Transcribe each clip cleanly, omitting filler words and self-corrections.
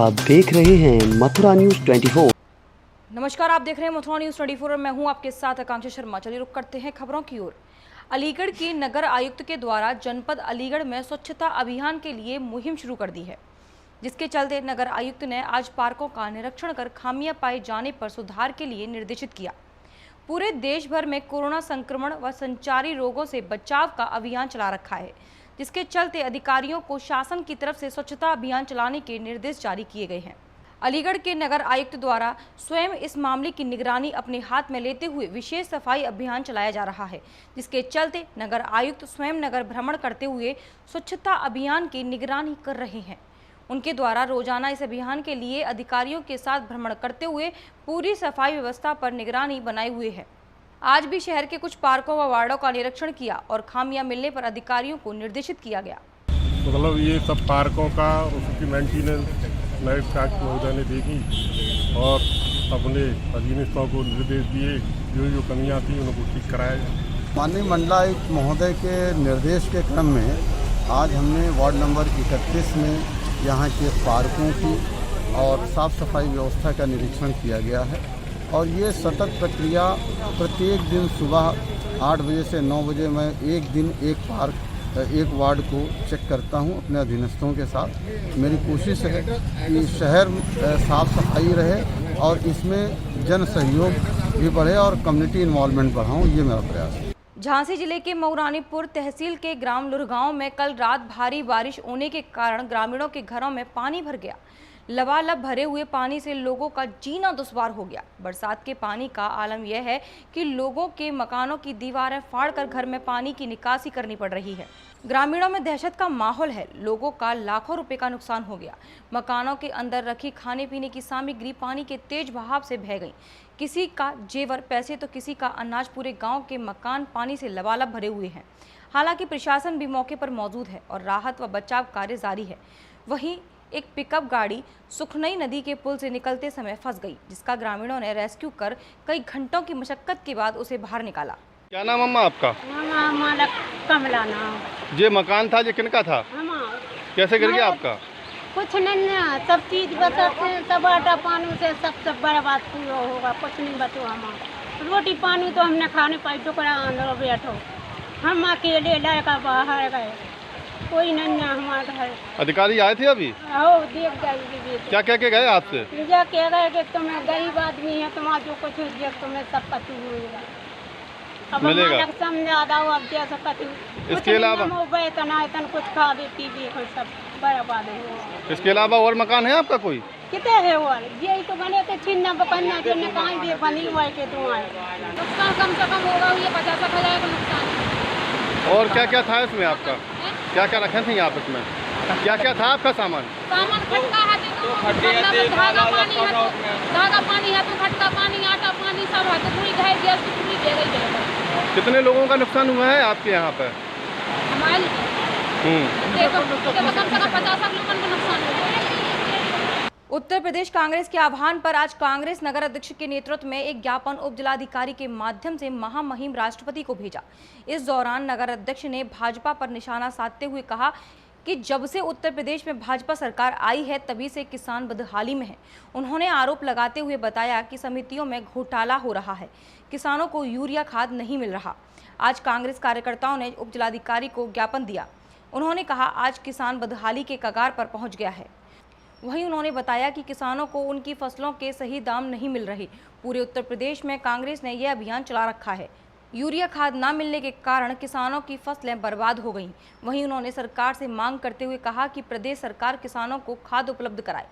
आप देख रहे हैं मथुरा न्यूज 24। नमस्कार, आप देख रहे हैं मथुरा न्यूज 24 और मैं हूं आपके साथ आकांक्षा शर्मा। चलिए रुक करते हैं खबरों की ओर। अलीगढ़ की नगर आयुक्त के द्वारा जनपद अलीगढ़ में स्वच्छता अभियान के लिए मुहिम शुरू कर दी है, जिसके चलते नगर आयुक्त ने आज पार्कों का निरीक्षण कर खामियां पाए जाने पर सुधार के लिए निर्देशित किया। पूरे देश भर में कोरोना संक्रमण व संचारी रोगों से बचाव का अभियान चला रखा है, जिसके चलते अधिकारियों को शासन की तरफ से स्वच्छता अभियान चलाने के निर्देश जारी किए गए हैं। अलीगढ़ के नगर आयुक्त द्वारा स्वयं इस मामले की निगरानी अपने हाथ में लेते हुए विशेष सफाई अभियान चलाया जा रहा है, जिसके चलते नगर आयुक्त स्वयं नगर भ्रमण करते हुए स्वच्छता अभियान की निगरानी कर रहे हैं। उनके द्वारा रोजाना इस अभियान के लिए अधिकारियों के साथ भ्रमण करते हुए पूरी सफाई व्यवस्था पर निगरानी बनाए हुए है। आज भी शहर के कुछ पार्कों व वार्डों का निरीक्षण किया और खामियां मिलने पर अधिकारियों को निर्देशित किया गया। मतलब ये सब पार्कों का उसकी मेंटेनेंस नए कास्ट महोदय ने देखी और अपने अधीनस्थों को निर्देश दिए, जो कमियां थी उनको ठीक कराया जाए। माननीय मंडलायुक्त महोदय के निर्देश के क्रम में आज हमने वार्ड नंबर 31 में यहाँ के पार्कों की और साफ सफाई व्यवस्था का निरीक्षण किया गया है और ये सतत प्रक्रिया प्रत्येक दिन सुबह 8 बजे से 9 बजे मैं एक दिन एक वार्ड को चेक करता हूँ अपने अधीनस्थों के साथ। मेरी कोशिश है कि शहर साफ सफाई रहे और इसमें जन सहयोग भी बढ़े और कम्युनिटी इन्वॉल्वमेंट बढ़ाऊँ, ये मेरा प्रयास है। झांसी जिले के मऊरानीपुर तहसील के ग्राम लुरगांव में कल रात भारी बारिश होने के कारण ग्रामीणों के घरों में पानी भर गया। लबालब भरे हुए पानी से लोगों का जीना दुश्वार हो गया। बरसात के पानी का आलम यह है कि लोगों के मकानों की दीवारें फाड़कर घर में पानी की निकासी करनी पड़ रही है। ग्रामीणों में दहशत का माहौल है। लोगों का लाखों रुपए का नुकसान हो गया। मकानों के अंदर रखी खाने पीने की सामग्री पानी के तेज बहाव से बह गई। किसी का जेवर, पैसे तो किसी का अनाज। पूरे गांव के मकान पानी से लबालब भरे हुए हैं। हालांकि प्रशासन भी मौके पर मौजूद है और राहत व बचाव कार्य जारी है। वहीं एक पिकअप गाड़ी सुखनई नदी के पुल से निकलते समय फंस गई, जिसका ग्रामीणों ने रेस्क्यू कर कई घंटों की मशक्कत के बाद उसे बाहर निकाला। क्या नाम अम्मा आपका? कमला नाम। ये मकान था, ये किनका था? कैसे गिर गया आपका? कुछ नहीं, सब चीज बचाते, सब आटा पानी से सब बर्बाद होगा, कुछ नहीं बचो। हमारा रोटी पानी तो हमने खाने पाई, टुकड़ा अंदर बैठो। हम अकेले लड़का बाहर गए, कोई नहीं है हमारे घर। अधिकारी आए थे अभी? देख जाएगी। क्या कह के गए आपसे? क्या कह गए कि तुम्हें गरीब आदमी है, तुम्हारा जो कुछ तुम्हें सब पति हुएगा। अब मिलेगा समझा दो, अब जैसा पति। इसके अलावा वेतन कुछ खा दे पीबी सब बर्बाद है। इसके अलावा और मकान है आपका कोई? कितने है और यही तो बने थे छिन्ना बकन्ना जिनने कहाँ भी बनी हुआ के तुम्हारे नुकसान कम से कम होगा, ये 50,000 का नुकसान। और क्या क्या था इसमें आपका? क्या क्या रखे थे आप इसमें? क्या क्या था आपका सामान? खटका है तो धागा पानी है तो खटका पानी, आटा पानी सब है तो पूरी घर गैस की पूरी दे गई। कितने लोगों का नुकसान हुआ है आपके यहाँ पे? हमारे कम से कम 50 लोगों को नुकसान हुआ है। उत्तर प्रदेश कांग्रेस के आह्वान पर आज कांग्रेस नगर अध्यक्ष के नेतृत्व में एक ज्ञापन उप जिलाधिकारी के माध्यम से महामहिम राष्ट्रपति को भेजा। इस दौरान नगर अध्यक्ष ने भाजपा पर निशाना साधते हुए कहा कि जब से उत्तर प्रदेश में भाजपा सरकार आई है तभी से किसान बदहाली में है। उन्होंने आरोप लगाते हुए बताया कि समितियों में घोटाला हो रहा है, किसानों को यूरिया खाद नहीं मिल रहा। आज कांग्रेस कार्यकर्ताओं ने उप जिलाधिकारी को ज्ञापन दिया। उन्होंने कहा आज किसान बदहाली के कगार पर पहुंच गया है। वहीं उन्होंने बताया कि किसानों को उनकी फसलों के सही दाम नहीं मिल रहे। पूरे उत्तर प्रदेश में कांग्रेस ने यह अभियान चला रखा है। यूरिया खाद न मिलने के कारण किसानों की फसलें बर्बाद हो गईं। वहीं उन्होंने सरकार से मांग करते हुए कहा कि प्रदेश सरकार किसानों को खाद उपलब्ध कराए।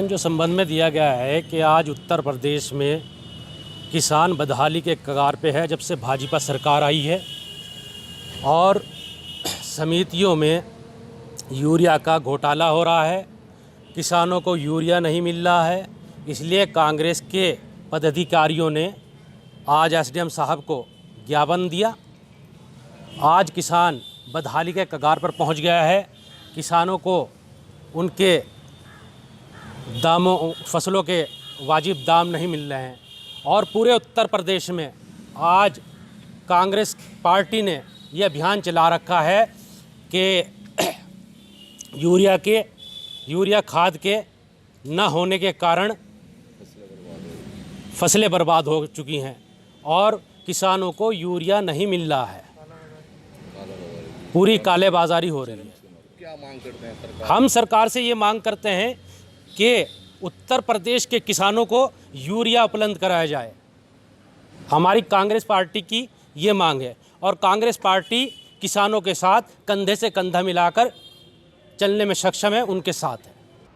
जो संबंध में दिया गया है कि आज उत्तर प्रदेश में किसान बदहाली के कगार पे है जब से भाजपा सरकार आई है और समितियों में यूरिया का घोटाला हो रहा है, किसानों को यूरिया नहीं मिल रहा है। इसलिए कांग्रेस के पदाधिकारियों ने आज एसडीएम साहब को ज्ञापन दिया। आज किसान बदहाली के कगार पर पहुंच गया है। किसानों को उनके दामों, फसलों के वाजिब दाम नहीं मिल रहे हैं और पूरे उत्तर प्रदेश में आज कांग्रेस पार्टी ने यह अभियान चला रखा है कि यूरिया खाद के न होने के कारण फसलें बर्बाद हो चुकी हैं और किसानों को यूरिया नहीं मिल रहा है, पूरी कालेबाजारी हो रही है। क्या मांग करते हैं सरकार? हम सरकार से ये मांग करते हैं कि उत्तर प्रदेश के किसानों को यूरिया उपलब्ध कराया जाए। हमारी कांग्रेस पार्टी की ये मांग है और कांग्रेस पार्टी किसानों के साथ कंधे से कंधा मिलाकर चलने में सक्षम है, उनके साथ है।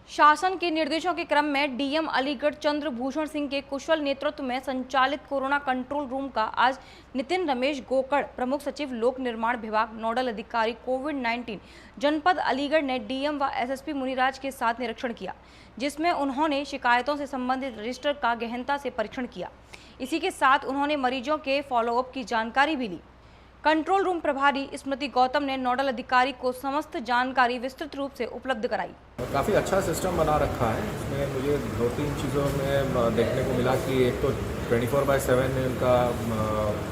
शासन के निर्देशों के क्रम में डीएम अलीगढ़ चंद्रभूषण सिंह के कुशल नेतृत्व में संचालित कोरोना कंट्रोल रूम का आज नितिन रमेश गोकड़, प्रमुख सचिव लोक निर्माण विभाग, नोडल अधिकारी कोविड-19 जनपद अलीगढ़ ने डीएम व एसएसपी मुनिराज के साथ निरीक्षण किया, जिसमें उन्होंने शिकायतों से संबंधित रजिस्टर का गहनता से परीक्षण किया। इसी के साथ उन्होंने मरीजों के फॉलोअप की जानकारी भी ली। कंट्रोल रूम प्रभारी स्मृति गौतम ने नोडल अधिकारी को समस्त जानकारी विस्तृत रूप से उपलब्ध कराई। काफ़ी अच्छा सिस्टम बना रखा है। इसमें मुझे 2-3 चीज़ों में देखने को मिला कि एक तो 24/7 इनका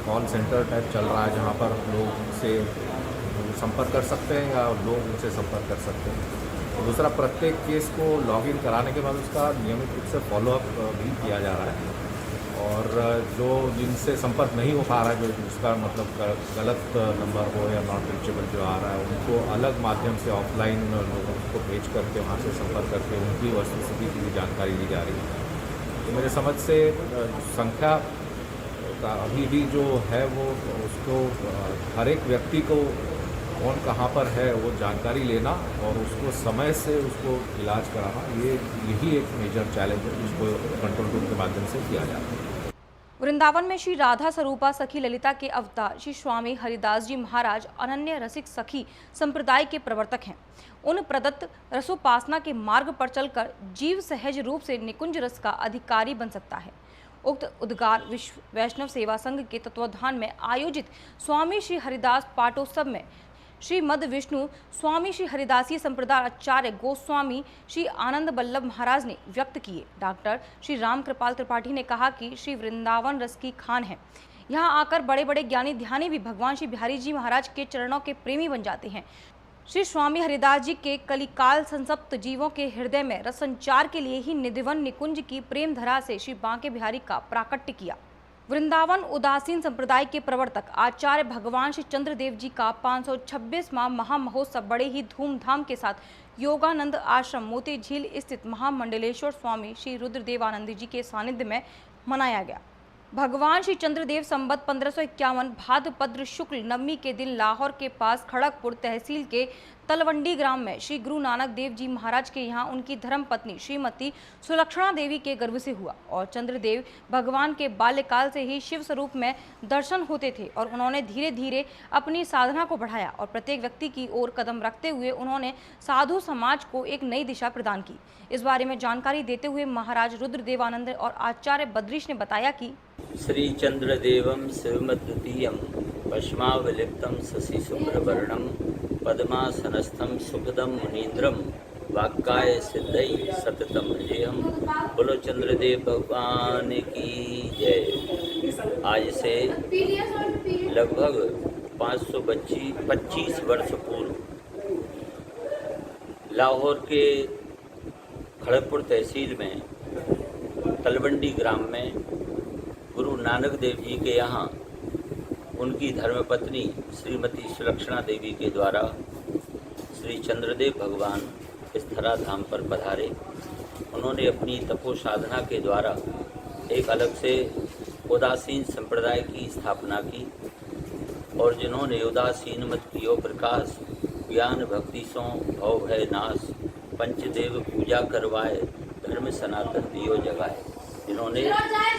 कॉल सेंटर टाइप चल रहा है, जहाँ पर लोग से संपर्क कर सकते हैं या लोग उनसे संपर्क कर सकते हैं। और दूसरा, प्रत्येक केस को लॉगिन कराने के बाद उसका नियमित रूप से फॉलोअप भी किया जा रहा है और जो जिनसे संपर्क नहीं हो पा रहा है, जो उसका मतलब गलत नंबर हो या नॉट रीचेबल जो आ रहा है, उनको अलग माध्यम से ऑफलाइन लोगों को भेज करके वहाँ से संपर्क करके उनकी वस्तुस्थिति की भी जानकारी दी जा रही है। तो मेरे समझ से संख्या का अभी भी जो है वो उसको हर एक व्यक्ति को कौन कहाँ पर है वो जानकारी लेना और उसको समय से उसको इलाज कराना, यही एक मेजर चैलेंज है जिसको कंट्रोल रूम के माध्यम से किया जाता है। वृंदावन में श्री राधा स्वरूपा सखी ललिता के अवतार श्री स्वामी हरिदास जी महाराज अनन्य रसिक सखी संप्रदाय के प्रवर्तक हैं। उन प्रदत्त रसोपासना के मार्ग पर चलकर जीव सहज रूप से निकुंज रस का अधिकारी बन सकता है। उक्त उद्गार विश्व वैष्णव सेवा संघ के तत्वाधान में आयोजित स्वामी श्री हरिदास पाठोत्सव में श्री मद विष्णु स्वामी श्री हरिदासी संप्रदाय आचार्य गोस्वामी श्री आनंद बल्लभ महाराज ने व्यक्त किए। डॉक्टर श्री राम कृपाल त्रिपाठी ने कहा कि श्री वृंदावन रस की खान है। यहाँ आकर बड़े बड़े ज्ञानी ध्यानी भी भगवान श्री बिहारी जी महाराज के चरणों के प्रेमी बन जाते हैं। श्री स्वामी हरिदास जी के कलिकाल संसप्त जीवों के हृदय में रस संचार के लिए ही निधिवन निकुंज की प्रेम धरा से श्री बांके बिहारी का प्राकट्य किया। वृंदावन उदासीन संप्रदाय के प्रवर्तक आचार्य भगवान श्री चंद्रदेव जी का 526वां महामहोत्सव बड़े ही धूमधाम के साथ योगानंद आश्रम मोती झील स्थित महामंडलेश्वर स्वामी श्री रुद्रदेवानंद जी के सानिध्य में मनाया गया। भगवान श्री चंद्रदेव संबत 1551 भाद्रपद शुक्ल नवमी के दिन लाहौर के पास खड़गपुर तहसील के तलवंडी ग्राम में श्री गुरु नानक देव जी महाराज के यहाँ उनकी धर्मपत्नी श्रीमती सुलक्षणा देवी के गर्भ से हुआ और चंद्रदेव भगवान के बाल्यकाल से ही शिव स्वरूप में दर्शन होते थे और उन्होंने धीरे धीरे अपनी साधना को बढ़ाया और प्रत्येक व्यक्ति की ओर कदम रखते हुए उन्होंने साधु समाज को एक नई दिशा प्रदान की। इस बारे में जानकारी देते हुए महाराज रुद्रदेवानंद और आचार्य बद्रीश ने बताया कि श्री चंद्रदेवम शिवमद्वितीयम पश्मावलिप्तम शशि शुभ्रवर्णम पद्मासनस्थम सुखदम मुनीन्द्रम वाक्काय सिद्धई सततम जयम। बोलो चंद्रदेव भगवान की जय। आज से लगभग 525 वर्ष पूर्व लाहौर के खड़गपुर तहसील में तलवंडी ग्राम में गुरु नानक देव जी के यहाँ उनकी धर्मपत्नी श्रीमती सुलक्षणा देवी के द्वारा श्री चंद्रदेव भगवान इस धराधाम पर पधारे। उन्होंने अपनी तपो साधना के द्वारा एक अलग से उदासीन संप्रदाय की स्थापना की और जिन्होंने उदासीन मत कियो प्रकाश ज्ञान भक्ति सो भव भय नाश पंचदेव पूजा करवाए धर्म सनातन दियो जगाए। जिन्होंने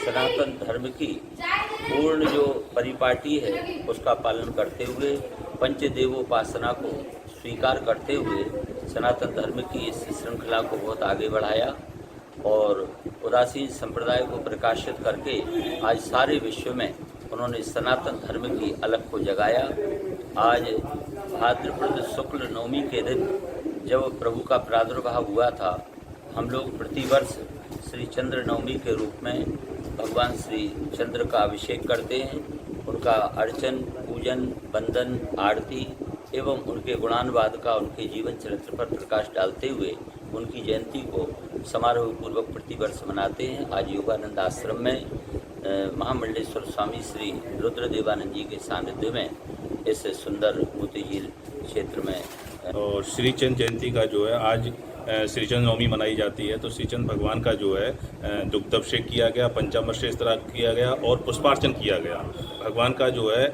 सनातन धर्म की पूर्ण जो परिपाटी है उसका पालन करते हुए पंचदेवोपासना को स्वीकार करते हुए सनातन धर्म की इस श्रृंखला को बहुत आगे बढ़ाया और उदासीन संप्रदाय को प्रकाशित करके आज सारे विश्व में उन्होंने सनातन धर्म की अलख को जगाया। आज भाद्रपद शुक्ल नवमी के दिन जब प्रभु का प्रादुर्भाव हुआ था, हम लोग प्रतिवर्ष श्री चंद्र नवमी के रूप में भगवान श्री चंद्र का अभिषेक करते हैं। उनका अर्चन पूजन वंदन आरती एवं उनके गुणानुवाद का उनके जीवन चरित्र पर प्रकाश डालते हुए उनकी जयंती को समारोह पूर्वक प्रतिवर्ष मनाते हैं। आज योगानंद आश्रम में महामंडलेश्वर स्वामी श्री रुद्रदेवानंद जी के सानिध्य में इस सुंदर मोती झील क्षेत्र में और श्रीचंद जयंती का जो है आज श्रीचंद नवमी मनाई जाती है। तो श्रीचंद भगवान का जो है दुग्धाभिषेक किया गया, पंचामृत से इस्तेमाल किया गया और पुष्पार्चन किया गया। भगवान का जो है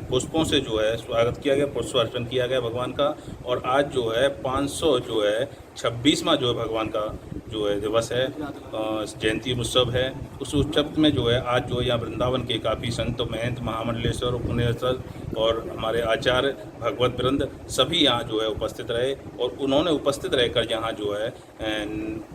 पुष्पों से जो है स्वागत किया गया, पुष्पार्चन किया गया भगवान का। और आज जो है 500 जो है 26वां जो है भगवान का जो है दिवस है, जयंती उत्सव है। उस उत्सव में जो है आज जो है यहाँ वृंदावन के काफ़ी संत महंत महामंडलेश्वर उपनिषद और हमारे आचार्य भगवत वृंद सभी यहाँ जो है उपस्थित रहे और उन्होंने उपस्थित रहकर यहाँ जो है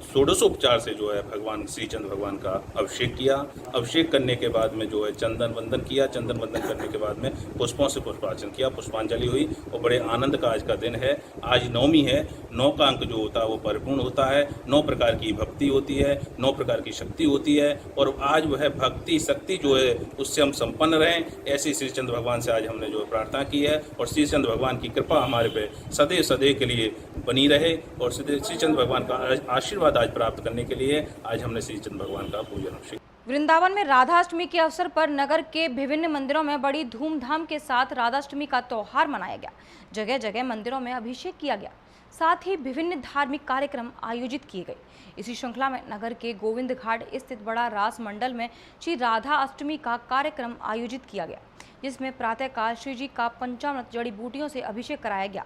षोडशोपचार से जो है भगवान श्रीचंद भगवान का अभिषेक किया। अभिषेक करने के बाद में जो है चंदन वंदन किया। चंदन वंदन करने के बाद में पुष्पों से पुष्पार्चन किया, पुष्पांजलि हुई और बड़े आनंद का आज का दिन है। आज नवमी है, 9 का अंक जो होता है वो परिपूर्ण होता है। 9 प्रकार की भक्ति होती है, 9 प्रकार की शक्ति होती है और आज वह भक्ति शक्ति जो है उससे हम संपन्न रहें, ऐसी श्रीचंद भगवान से आज हमने जो प्रार्थना की है। और श्रीचंद भगवान की कृपा हमारे पे सदैव सदैव के लिए बनी रहे और श्रीचंद भगवान का आशीर्वाद आज प्राप्त करने के लिए आज हमने श्रीचंद भगवान का पूजन अभिषेक। वृंदावन में राधाष्टमी के अवसर पर नगर के विभिन्न मंदिरों में बड़ी धूमधाम के साथ राधाष्टमी का त्योहार मनाया गया। जगह जगह मंदिरों में अभिषेक किया गया, साथ ही विभिन्न धार्मिक कार्यक्रम आयोजित किए गए। इसी श्रृंखला में नगर के गोविंद घाट स्थित बड़ा रास मंडल में श्री राधा अष्टमी का कार्यक्रम आयोजित किया गया, जिसमें प्रातःकाल श्री जी का पंचामृत जड़ी बूटियों से अभिषेक कराया गया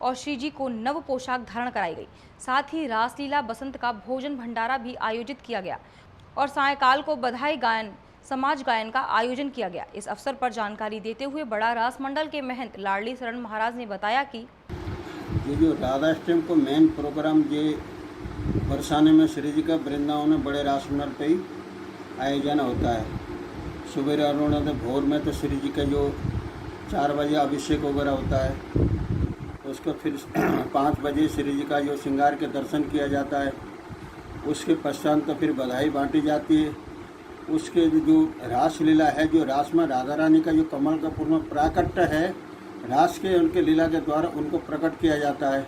और श्री जी को नव पोशाक धारण कराई गई। साथ ही रासलीला बसंत का भोजन भंडारा भी आयोजित किया गया और सायंकाल को बधाई गायन समाज गायन का आयोजन किया गया। इस अवसर पर जानकारी देते हुए बड़ा रास मंडल के महंत लाडली शरण महाराज ने बताया कि ये जो राधाष्टमी को मेन प्रोग्राम ये बरसाने में श्री जी का वृंदावन में बड़े रास मंडल पे ही आयोजन होता है। सुबह अरुणोदय भोर में तो श्री जी का जो 4 बजे अभिषेक वगैरह होता है, उसको फिर 5 बजे श्री जी का जो श्रृंगार के दर्शन किया जाता है। उसके पश्चात तो फिर बधाई बांटी जाती है। उसके जो रासलीला है, जो रास में राधा रानी का जो कमल का पूर्ण प्राकट्य है, रास के उनके लीला के द्वारा उनको प्रकट किया जाता है।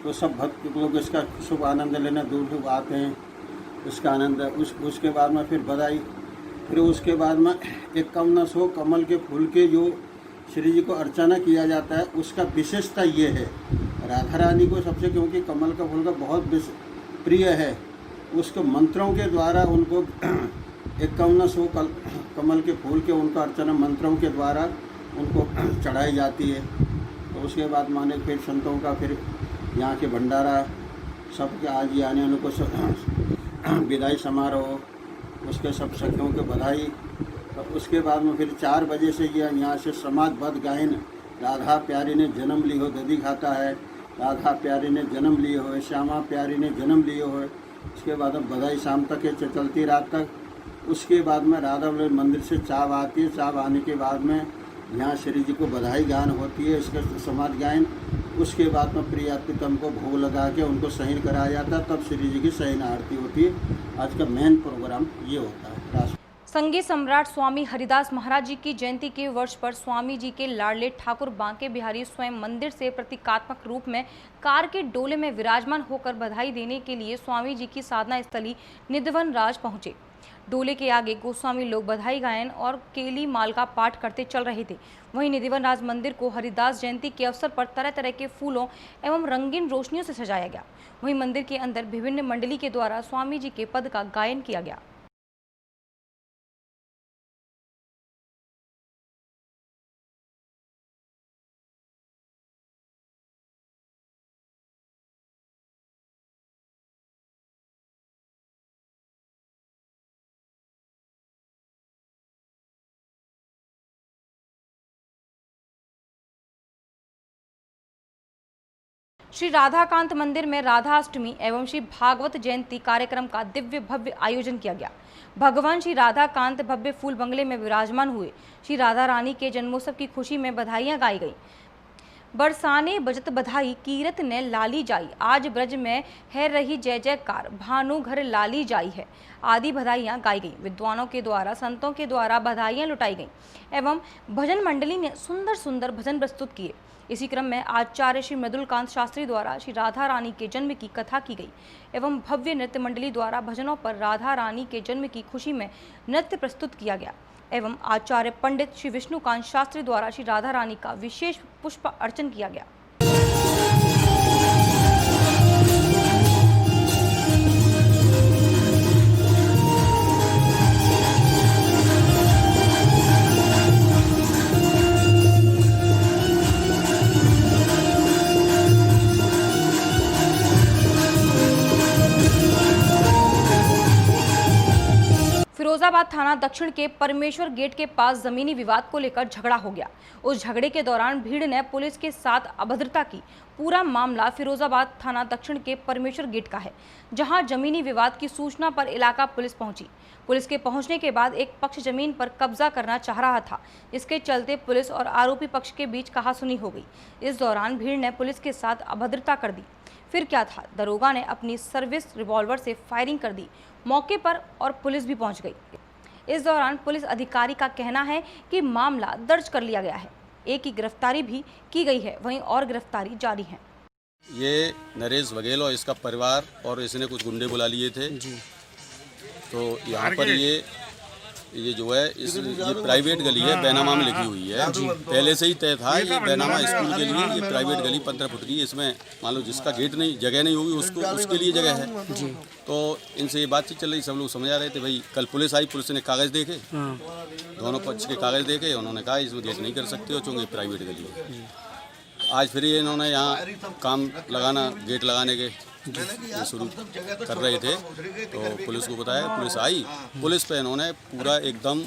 तो सब भक्त लोग इसका शुभ आनंद लेने दूर दूर आते हैं, इसका आनंद। उसके बाद में फिर बधाई, फिर उसके बाद में 5100 कमल के फूल के जो श्री जी को अर्चना किया जाता है, उसका विशेषता ये है राधा रानी को सबसे, क्योंकि कमल का फूल का बहुत प्रिय है, उसको मंत्रों के द्वारा उनको 5100 कमल के फूल के उनका अर्चना मंत्रों के द्वारा उनको चढ़ाई जाती है। तो उसके बाद माने फिर संतों का फिर यहाँ के भंडारा सबके आज आने उनको विदाई समारोह, उसके सब सखियों के बधाई। तो उसके बाद में फिर 4 बजे से यहाँ से समाजबद्ध गायन, राधा प्यारी ने जन्म ली हो दधी खाता है, राधा प्यारी ने जन्म लिए हो, श्यामा प्यारी ने जन्म लिए हो। उसके बाद बधाई शाम तक है, चलती रात तक। उसके बाद में राधा मंदिर से चाव आती है, चाव आने के बाद में यहाँ श्री जी को बधाई गान होती है, इसका समाज गायन। उसके बाद में प्रिया प्रीतम को भोग लगा के उनको शयन कराया जाता है, तब श्री जी की शयन आरती होती है। आज का मेन प्रोग्राम ये होता है। संगीत सम्राट स्वामी हरिदास महाराज जी की जयंती के वर्ष पर स्वामी जी के लाडले ठाकुर बांके बिहारी स्वयं मंदिर से प्रतीकात्मक रूप में कार के डोले में विराजमान होकर बधाई देने के लिए स्वामी जी की साधना स्थली निधिवन राज पहुंचे। डोले के आगे गोस्वामी लोग बधाई गायन और केली माल का पाठ करते चल रहे थे। वहीं निधिवन राज मंदिर को हरिदास जयंती के अवसर पर तरह तरह के फूलों एवं रंगीन रोशनियों से सजाया गया। वहीं मंदिर के अंदर विभिन्न मंडली के द्वारा स्वामी जी के पद का गायन किया गया। श्री राधाकांत मंदिर में राधाष्टमी एवं श्री भागवत जयंती कार्यक्रम का दिव्य भव्य आयोजन किया गया। भगवान श्री राधाकांत भव्य फूल बंगले में विराजमान हुए। श्री राधा रानी के जन्मोत्सव की खुशी में बधाइयां गाई गई। बरसाने बजत बधाई कीरत ने लाली जाई, आज ब्रज में है रही जय जयकार, भानु घर लाली जाई है आदि बधाइयाँ गाई गई। विद्वानों के द्वारा, संतों के द्वारा बधाइयाँ लुटाई गईं एवं भजन मंडली ने सुंदर सुंदर भजन प्रस्तुत किए। इसी क्रम में आचार्य श्री मृदुलकांत शास्त्री द्वारा श्री राधा रानी के जन्म की कथा की गई एवं भव्य नृत्य मंडली द्वारा भजनों पर राधा रानी के जन्म की खुशी में नृत्य प्रस्तुत किया गया एवं आचार्य पंडित श्री विष्णुकांत शास्त्री द्वारा श्री राधा रानी का विशेष पुष्प अर्चन किया गया। फिरोजाबाद थाना दक्षिण के परमेश्वर गेट के पास जमीनी विवाद को लेकर झगड़ा हो गया। उस झगड़े के दौरान भीड़ ने पुलिस के साथ अभद्रता की। पूरा मामला फिरोजाबाद थाना दक्षिण के परमेश्वर गेट का है, जहां जमीनी विवाद की सूचना पर इलाका पुलिस पहुंची। पुलिस के पहुंचने के बाद एक पक्ष जमीन पर कब्जा करना चाह रहा था, जिसके चलते पुलिस और आरोपी पक्ष के बीच कहासुनी हो गई। इस दौरान भीड़ ने पुलिस के साथ अभद्रता कर दी। फिर क्या था, दरोगा ने अपनी सर्विस रिवॉल्वर से फायरिंग कर दी मौके पर और पुलिस भी पहुंच गई। इस दौरान पुलिस अधिकारी का कहना है कि मामला दर्ज कर लिया गया है, एक की गिरफ्तारी भी की गई है, वहीं और गिरफ्तारी जारी है। ये नरेश बघेल और इसका परिवार और इसने कुछ गुंडे बुला लिए थे जी। तो यहाँ पर ये जो है ये प्राइवेट गली है, बैनामा में लिखी हुई है। पहले से ही तय था ये बैनामा स्कूल के लिए ये प्राइवेट गली 15 फुट की, इसमें मान लो जिसका गेट नहीं जगह नहीं होगी उसको उसके लिए जगह है जी। तो इनसे ये बातचीत चल रही, सब लोग समझ आ रहे थे भाई। कल पुलिस आई, पुलिस ने कागज़ देखे, दोनों पक्ष के कागज़ देखे, उन्होंने कहा इसमें गेट नहीं कर सकते हो चूँकि प्राइवेट गली है। आज फिर ये इन्होंने यहाँ काम लगाना, गेट लगाने के शुरू कर रहे थे, तो पुलिस को बताया, पुलिस आई। पुलिस पे इन्होंने पूरा एकदम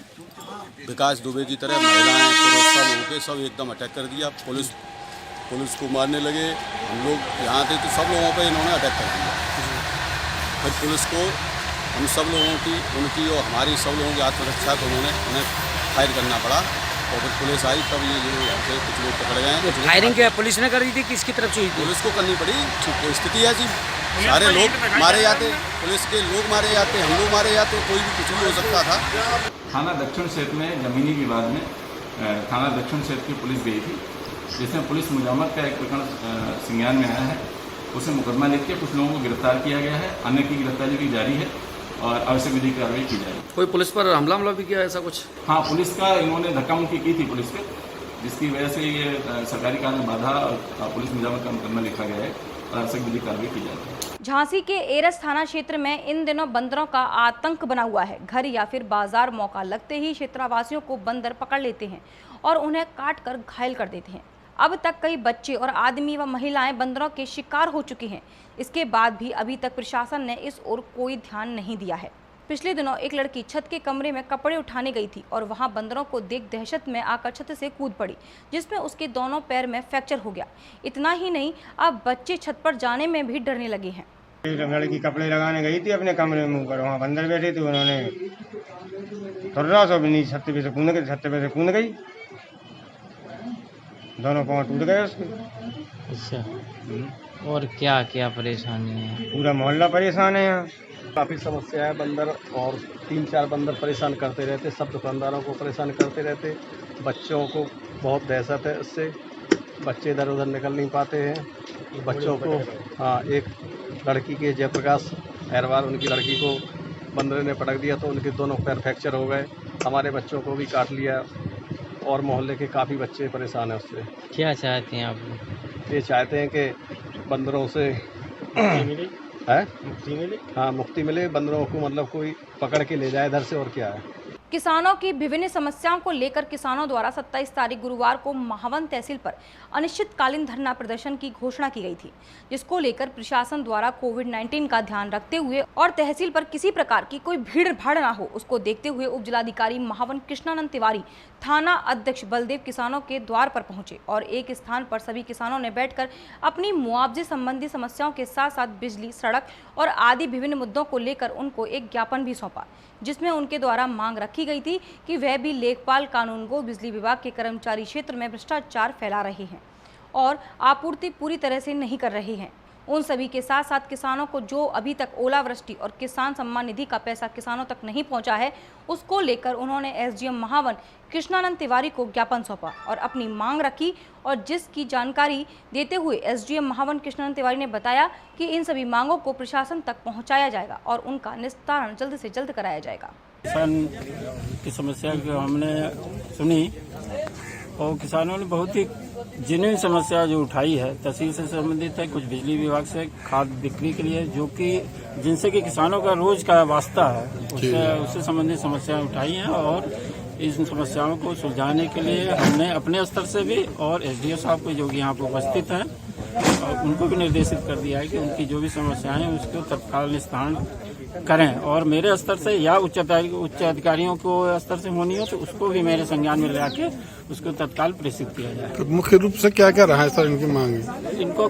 विकास दुबे की तरह महिलाएं पुरुष सब होके सब एकदम अटैक कर दिया। पुलिस को मारने लगे। हम लोग यहाँ थे तो सब लोगों पे इन्होंने अटैक कर दिया। फिर पुलिस को हम सब लोगों की, उनकी और हमारी सब लोगों की आत्मरक्षा को उन्हें फायर करना पड़ा। और फिर पुलिस आई तब ये जो यहाँ से कुछ लोग पकड़ गए। फायरिंग क्या पुलिस ने कर दी थी, किसकी तरफ से हुई थी? पुलिस को करनी पड़ी, तो स्थिति है जी। सारे लोग मारे जाते, पुलिस के लोग मारे जाते, हम लोग मारे जाते, कोई भी कुछ भी हो सकता था। थाना दक्षिण क्षेत्र में जमीनी विवाद में थाना दक्षिण क्षेत्र की पुलिस गई थी, जिसमें पुलिस मुजामत का एक प्रकरण संज्ञान में आया है। उसे मुकदमा लिख के कुछ लोगों को गिरफ्तार किया गया है, अन्य की गिरफ्तारी की जारी है और आवश्यक विधि कार्रवाई की जाएगी। कोई पुलिस पर हमला भी किया ऐसा कुछ? हाँ, पुलिस का इन्होंने धक्का मुक्की की थी पुलिस पे, जिसकी वजह से ये सरकारी कार्य में बाधा और पुलिस मुजामत का मुकदमा लिखा गया है और आवश्यक विधि कार्रवाई की जाएगी। झांसी के एरस थाना क्षेत्र में इन दिनों बंदरों का आतंक बना हुआ है। घर या फिर बाजार मौका लगते ही क्षेत्रवासियों को बंदर पकड़ लेते हैं और उन्हें काट कर घायल कर देते हैं। अब तक कई बच्चे और आदमी व महिलाएं बंदरों के शिकार हो चुके हैं। इसके बाद भी अभी तक प्रशासन ने इस ओर कोई ध्यान नहीं दिया है। पिछले दिनों एक लड़की छत के कमरे में कपड़े उठाने गई थी और वहां बंदरों को देख दहशत में आकर छत से कूद पड़ी, जिसमें उसके दोनों पैर में फ्रैक्चर हो गया। इतना ही नहीं, अब बच्चे छत पर जाने में भी डरने लगे हैं। लड़की कपड़े लगाने गई थी अपने कमरे में, ऊपर वहाँ बंदर बैठे थे, उन्होंने थोड़ा सा भी नीचे छत पे से कूद गई, दोनों पाँव टूट गए उसके। अच्छा, और क्या क्या परेशानी है? पूरा मोहल्ला परेशान है यहाँ। काफ़ी समस्या है, बंदर और 3-4 बंदर परेशान करते रहते, सब दुकानदारों को परेशान करते रहते। बच्चों को बहुत दहशत है इससे, बच्चे इधर उधर निकल नहीं पाते हैं। बच्चों को हाँ, एक लड़की के जयप्रकाश अहरवाल, उनकी लड़की को बंदर ने पटक दिया तो उनके दोनों पैर फ्रैक्चर हो गए। हमारे बच्चों को भी काट लिया और मोहल्ले के काफ़ी बच्चे परेशान हैं उससे। क्या चाहते हैं आप? ये चाहते हैं कि बंदरों से मुक्ति मिले। हाँ, मुक्ति मिले, बंदरों को मतलब कोई पकड़ के ले जाए इधर से, और क्या है। किसानों की विभिन्न समस्याओं को लेकर किसानों द्वारा 27 तारीख गुरुवार को महावन तहसील पर अनिश्चितकालीन धरना प्रदर्शन की घोषणा की गई थी, जिसको लेकर प्रशासन द्वारा कोविड-19 का ध्यान रखते हुए और तहसील पर किसी प्रकार की कोई भीड़ भाड़ ना हो, उसको देखते हुए उप जिलाधिकारी महावन कृष्णानंद तिवारी, थाना अध्यक्ष बलदेव किसानों के द्वार पर पहुंचे और एक स्थान पर सभी किसानों ने बैठकर अपनी मुआवजे संबंधी समस्याओं के साथ साथ बिजली, सड़क और आदि विभिन्न मुद्दों को लेकर उनको एक ज्ञापन भी सौंपा, जिसमें उनके द्वारा मांग रखी गई थी कि वह भी लेखपाल कानून को बिजली विभाग के कर्मचारी क्षेत्र में भ्रष्टाचार फैला रहे हैं और आपूर्ति पूरी तरह से नहीं कर रहे हैं। उन सभी के साथ साथ किसानों को जो अभी तक ओलावृष्टि और किसान सम्मान निधि का पैसा किसानों तक नहीं पहुंचा है, उसको लेकर उन्होंने एसडीएम महावन कृष्णानंद तिवारी को ज्ञापन सौंपा और अपनी मांग रखी। और जिसकी जानकारी देते हुए एसडीएम महावन कृष्णानंद तिवारी ने बताया कि इन सभी मांगों को प्रशासन तक पहुंचाया जाएगा और उनका निस्तारण जल्द से जल्द कराया जाएगा। किसान की समस्या को हमने सुनी और किसानों ने बहुत ही जेन्युइन समस्या जो उठाई है, तहसील से संबंधित है, कुछ बिजली विभाग से खाद बिक्री के लिए, जो कि जिनसे कि किसानों का रोज का वास्ता है, उससे संबंधित समस्याएं उठाई हैं। और इन समस्याओं को सुलझाने के लिए हमने अपने स्तर से भी और एसडीओ साहब को जो कि यहाँ पर उपस्थित हैं और उनको भी निर्देशित कर दिया है कि उनकी जो भी समस्याएं हैं उसको तत्काल निस्तारण करें। और मेरे स्तर से या उच्च अधिकारियों को स्तर से होनी हो तो उसको भी मेरे संज्ञान में लाके उसको तत्काल प्रेषित किया जाए। तो मुख्य रूप से क्या क्या रहा है सर इनकी मांग? इनको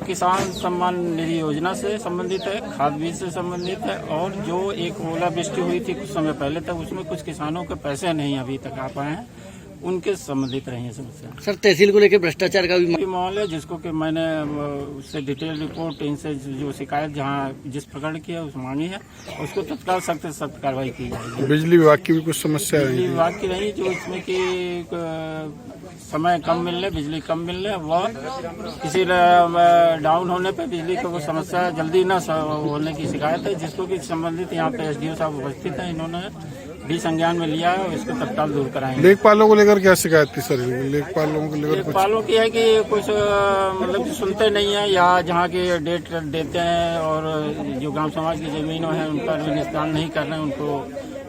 किसान सम्मान निधि योजना से संबंधित है, खाद बीज से संबंधित है, और जो एक ओलावृष्टि हुई थी कुछ समय पहले तक, उसमें कुछ किसानों के पैसे नहीं अभी तक आ पाए हैं, उनके संबंधित रही है समस्या। सर तहसील को लेकर भ्रष्टाचार का भी माहौल है, जिसको कि मैंने उससे डिटेल रिपोर्ट इनसे जो शिकायत जहाँ जिस प्रकार की है उस मांगी है, उसको तत्काल सख्त से सख्त कार्रवाई की जाएगी। बिजली विभाग की भी कुछ समस्या है? बिजली विभाग की रही, जो इसमें कि समय कम मिलने, बिजली कम मिलने, वह किसी डाउन होने पे बिजली को वो समस्या जल्दी न होने की शिकायत है, जिसको कि संबंधित यहाँ पे एसडीओ साहब उपस्थित हैं, इन्होंने भी संज्ञान में लिया है और इसको तत्काल दूर कराएंगे। लेखपालों को लेकर क्या शिकायत थी सर? लेखपालों की है कि कुछ मतलब कि सुनते नहीं है, या जहाँ की डेट देते हैं और जो गांव समाज की जमीनों हैं उनका निस्तारण नहीं कर रहे हैं उनको,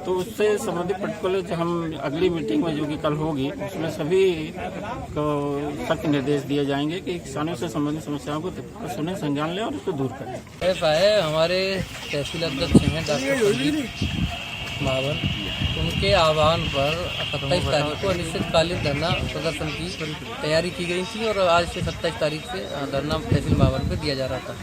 तो उससे संबंधित पर्टिकुलर हम अगली मीटिंग में जो कि कल होगी उसमें सभी को सख्त निर्देश दिए जाएंगे कि किसानों से संबंधित समस्याओं को सुने, संज्ञान लें और उसको दूर करें। ऐसा है, हमारे तहसील अध्यक्ष हैं डॉक्टर महावन, उनके आह्वान पर 27 तारीख को अनिश्चितकालीन धरना प्रदर्शन की तैयारी की गई थी और आज से 27 तारीख से धरना तहसील महावन पर दिया जा रहा था,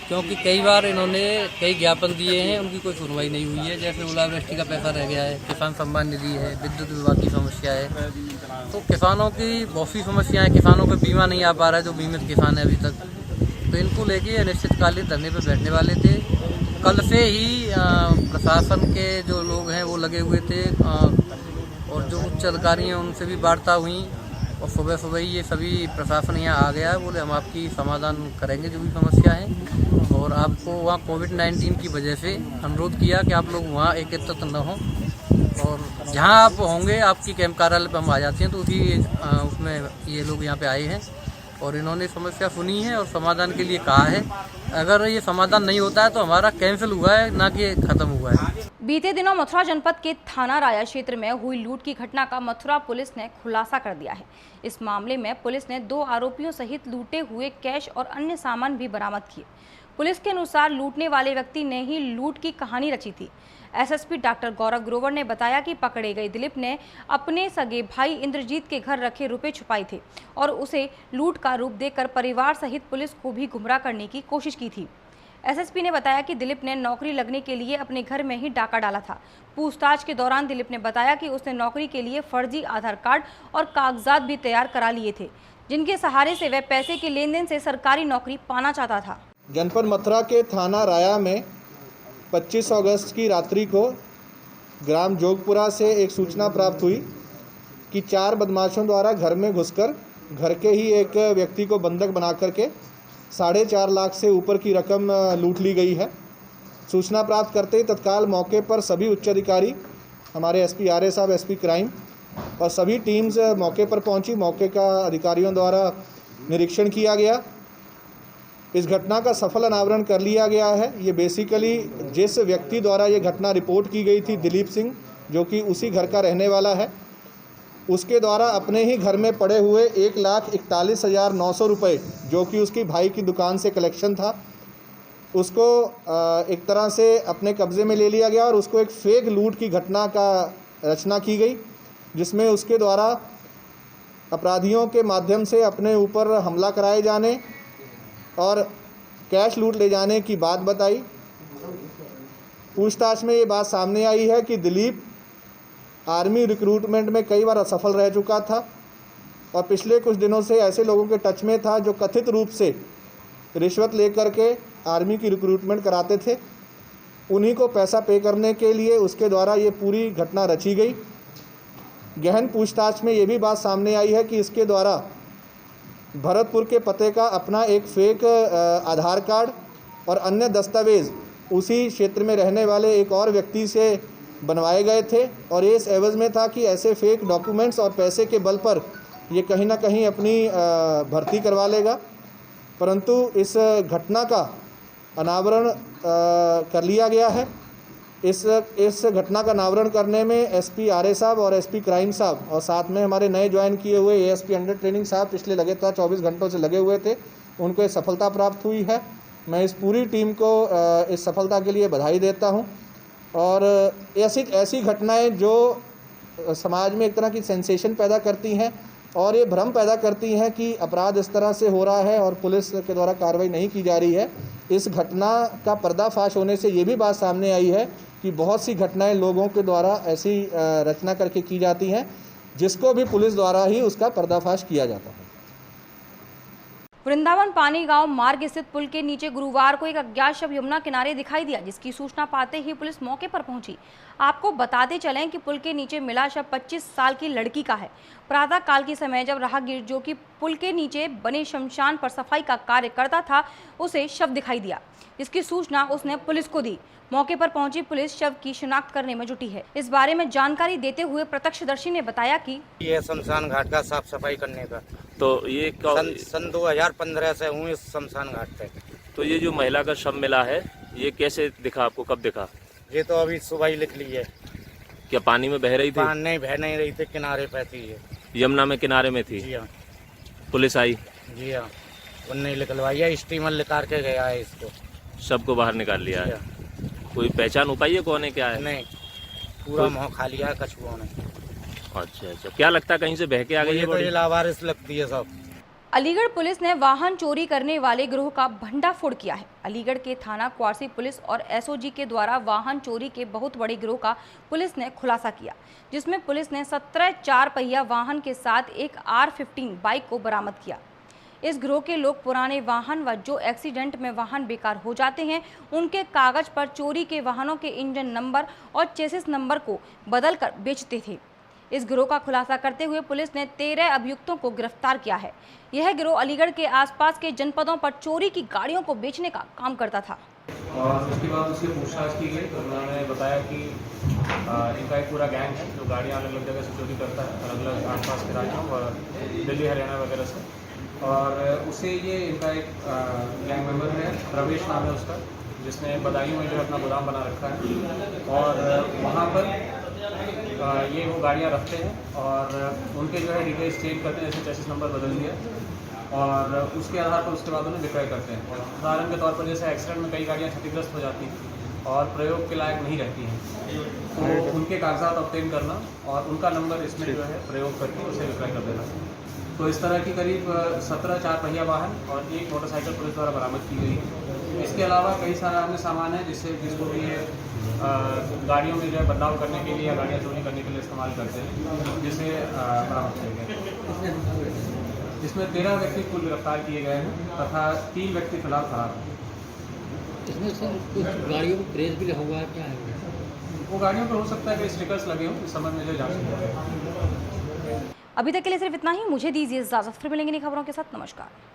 क्योंकि कई बार इन्होंने कई ज्ञापन दिए हैं, उनकी कोई सुनवाई नहीं हुई है। जैसे ओलावृष्टि का पैसा रह गया है, किसान सम्मान निधि है, विद्युत विभाग की समस्या है, तो किसानों की बहुत सी समस्याएं, किसानों को बीमा नहीं आ पा रहा है जो बीमित किसान है अभी तक, तो इनको लेके अनिश्चितकालीन धरने पर बैठने वाले थे। कल से ही प्रशासन के जो लोग हैं वो लगे हुए थे और जो उच्च अधिकारी हैं उनसे भी वार्ता हुई और सुबह सुबह ही ये सभी प्रशासन यहाँ आ गया है, बोले हम आपकी समाधान करेंगे जो भी समस्या है। और आपको वहाँ कोविड-19 की वजह से अनुरोध किया कि आप लोग वहाँ एकत्रित न हों और जहाँ आप होंगे आपकी कैंप कार्यालय पर हम आ जाते हैं, तो उसी उसमें ये लोग यहाँ पे आए हैं और इन्होंने समस्या सुनी है और समाधान के लिए कहा है। अगर ये समाधान नहीं होता है तो हमारा कैंसिल हुआ है, ना कि खत्म हुआ है। बीते दिनों मथुरा जनपद के थाना राया क्षेत्र में हुई लूट की घटना का मथुरा पुलिस ने खुलासा कर दिया है। इस मामले में पुलिस ने 2 आरोपियों सहित लूटे हुए कैश और अन्य सामान भी बरामद किए। पुलिस के अनुसार लूटने वाले व्यक्ति ने ही लूट की कहानी रची थी। एसएसपी डॉक्टर गौरव ग्रोवर ने बताया कि पकड़े गए दिलीप ने अपने सगे भाई इंद्रजीत के घर रखे रुपए छुपाए थे और उसे लूट का रूप देकर परिवार सहित पुलिस को भी गुमराह करने की कोशिश की थी। एसएसपी ने बताया कि दिलीप ने नौकरी लगने के लिए अपने घर में ही डाका डाला था। पूछताछ के दौरान दिलीप ने बताया कि उसने नौकरी के लिए फर्जी आधार कार्ड और कागजात भी तैयार करा लिए थे, जिनके सहारे से वह पैसे के लेन देन से सरकारी नौकरी पाना चाहता था। जनपद मथुरा के थाना राया में 25 अगस्त की रात्रि को ग्राम जोगपुरा से एक सूचना प्राप्त हुई कि 4 बदमाशों द्वारा घर में घुसकर घर के ही एक व्यक्ति को बंधक बना करके 4.5 लाख से ऊपर की रकम लूट ली गई है। सूचना प्राप्त करते ही तत्काल मौके पर सभी उच्च अधिकारी, हमारे एसपी आर्य साहब, एसपी क्राइम और सभी टीम्स मौके पर पहुंची। मौके का अधिकारियों द्वारा निरीक्षण किया गया। इस घटना का सफल अनावरण कर लिया गया है। ये बेसिकली जिस व्यक्ति द्वारा ये घटना रिपोर्ट की गई थी, दिलीप सिंह, जो कि उसी घर का रहने वाला है, उसके द्वारा अपने ही घर में पड़े हुए 1,41,900 रुपये, जो कि उसकी भाई की दुकान से कलेक्शन था, उसको एक तरह से अपने कब्ज़े में ले लिया गया और उसको एक फेक लूट की घटना का रचना की गई, जिसमें उसके द्वारा अपराधियों के माध्यम से अपने ऊपर हमला कराए जाने और कैश लूट ले जाने की बात बताई। पूछताछ में ये बात सामने आई है कि दिलीप आर्मी रिक्रूटमेंट में कई बार असफल रह चुका था और पिछले कुछ दिनों से ऐसे लोगों के टच में था जो कथित रूप से रिश्वत लेकर के आर्मी की रिक्रूटमेंट कराते थे। उन्हीं को पैसा पे करने के लिए उसके द्वारा ये पूरी घटना रची गई। गहन पूछताछ में ये भी बात सामने आई है कि इसके द्वारा भरतपुर के पते का अपना एक फेक आधार कार्ड और अन्य दस्तावेज़ उसी क्षेत्र में रहने वाले एक और व्यक्ति से बनवाए गए थे और ये इस एवज़ में था कि ऐसे फेक डॉक्यूमेंट्स और पैसे के बल पर ये कहीं ना कहीं अपनी भर्ती करवा लेगा। परंतु इस घटना का अनावरण कर लिया गया है। इस घटना का अनावरण करने में एसपी आरए साहब और एसपी क्राइम साहब और साथ में हमारे नए ज्वाइन किए हुए एएसपी अंडर ट्रेनिंग साहब पिछले लगातार 24 घंटों से लगे हुए थे, उनको ये सफलता प्राप्त हुई है। मैं इस पूरी टीम को इस सफलता के लिए बधाई देता हूं और ऐसी घटनाएं जो समाज में एक तरह की सेंसेशन पैदा करती हैं और ये भ्रम पैदा करती हैं कि अपराध इस तरह से हो रहा है और पुलिस के द्वारा कार्रवाई नहीं की जा रही है। इस घटना का पर्दाफाश होने से ये भी बात सामने आई है कि बहुत सी घटनाएं लोगों के द्वारा ऐसी रचना करके की जाती हैं जिसको भी पुलिस द्वारा ही उसका पर्दाफाश किया जाता है। वृंदावन पानी गांव मार्ग स्थित पुल के नीचे गुरुवार को एक अज्ञात शव यमुना किनारे दिखाई दिया, जिसकी सूचना पाते ही पुलिस मौके पर पहुंची। आपको बताते चलें कि पुल के नीचे मिला शव 25 साल की लड़की का है। प्रातः काल के समय जब राहगीर जो कि पुल के नीचे बने शमशान पर सफाई का कार्य करता था, उसे शव दिखाई दिया, जिसकी सूचना उसने पुलिस को दी। मौके पर पहुंची पुलिस शव की शिनाख्त करने में जुटी है। इस बारे में जानकारी देते हुए प्रत्यक्षदर्शी ने बताया कि ये शमशान घाट का साफ सफाई करने का, तो ये सन 2015 से हूँ इस शमशान घाट पे। तो ये जो महिला का शव मिला है ये कैसे दिखा आपको, कब दिखा? ये तो अभी सुबह ही लिख ली है। क्या पानी में बह रही थी? नहीं, बह नहीं रही थी, किनारे पे थी ये। यमुना में किनारे में थी? जी हाँ। पुलिस आई? जी हाँ, उनने निकलवाई है, स्टीमर निकाल के गया है इसको। शव को बाहर निकाल लिया है। कोई पहचान हो पाई है कौन है, क्या है? नहीं, पूरा मुँह खा लिया है कछुओं ने। अच्छा, क्या लगता है कहीं से बह के आ गई है? तो ये लावारिस लगती है सब। अलीगढ़ पुलिस ने वाहन चोरी करने वाले गिरोह का भंडाफोड़ किया है। अलीगढ़ के थाना क्वारसी पुलिस और एसओजी के द्वारा वाहन चोरी के बहुत बड़े गिरोह का पुलिस ने खुलासा किया, जिसमें पुलिस ने 17 4 पहिया वाहन के साथ एक R15 बाइक को बरामद किया। इस गिरोह के लोग पुराने वाहन व जो एक्सीडेंट में वाहन बेकार हो जाते हैं उनके कागज पर चोरी के वाहनों के इंजन नंबर और चेसिस नंबर को बदलकर बेचते थे। इस गिरोह का खुलासा करते हुए पुलिस ने 13 अभियुक्तों को गिरफ्तार किया है। यह गिरोह अलीगढ़ के आसपास के जनपदों पर चोरी की गाड़ियों को बेचने का काम करता था। और उसके बाद उससे पूछताछ की गई तो उन्होंने बताया कि इनका एक पूरा गैंग है जो गाड़ियाँ अलग अलग जगह से चोरी करता है, अलग अलग आसपास के राज्यों और दिल्ली हरियाणा वगैरह से। और उसे ये इनका एक गैंग मेंबर है, प्रवेश नाम है उसका, जिसने बदायूं में जो अपना गोदाम बना रखा है और वहाँ पर ये वो गाड़ियाँ रखते हैं और उनके जो है डिटेल्स चेंज करते हैं, जैसे चेसिस नंबर बदल दिया और उसके आधार पर उसके बाद उन्हें विक्रय करते हैं। उदाहरण के तौर पर जैसे एक्सीडेंट में कई गाड़ियाँ क्षतिग्रस्त हो जाती हैं और प्रयोग के लायक नहीं रहती हैं, तो उनके कागजात ऑब्टेन करना और उनका नंबर इसमें जो है प्रयोग करके उसे विक्रय कर देना। तो इस तरह की करीब 17 4 पहिया वाहन और एक मोटरसाइकिल पुलिस द्वारा बरामद की गई है। इसके अलावा कई सारा अन्य सामान है जिसको भी ये गाड़ियों में जो है बदलाव करने के लिए या गाड़ियाँ चोरी करने के लिए इस्तेमाल करते हैं, जिसे बरामद किया गया। इसमें 13 व्यक्ति कुल गिरफ्तार किए गए हैं तथा 3 व्यक्ति फिलहाल फरार हैं। इसमें सर कुछ गाड़ियों को प्रेस भी हुआ है, क्या है वो गाड़ियों पर हो सकता है कि स्टिकर्स लगे हों, इस समय में जो जांच की जाए। अभी तक के लिए सिर्फ इतना ही। मुझे दीजिए इजाजत, फिर मिलेंगे नई खबरों के साथ। नमस्कार।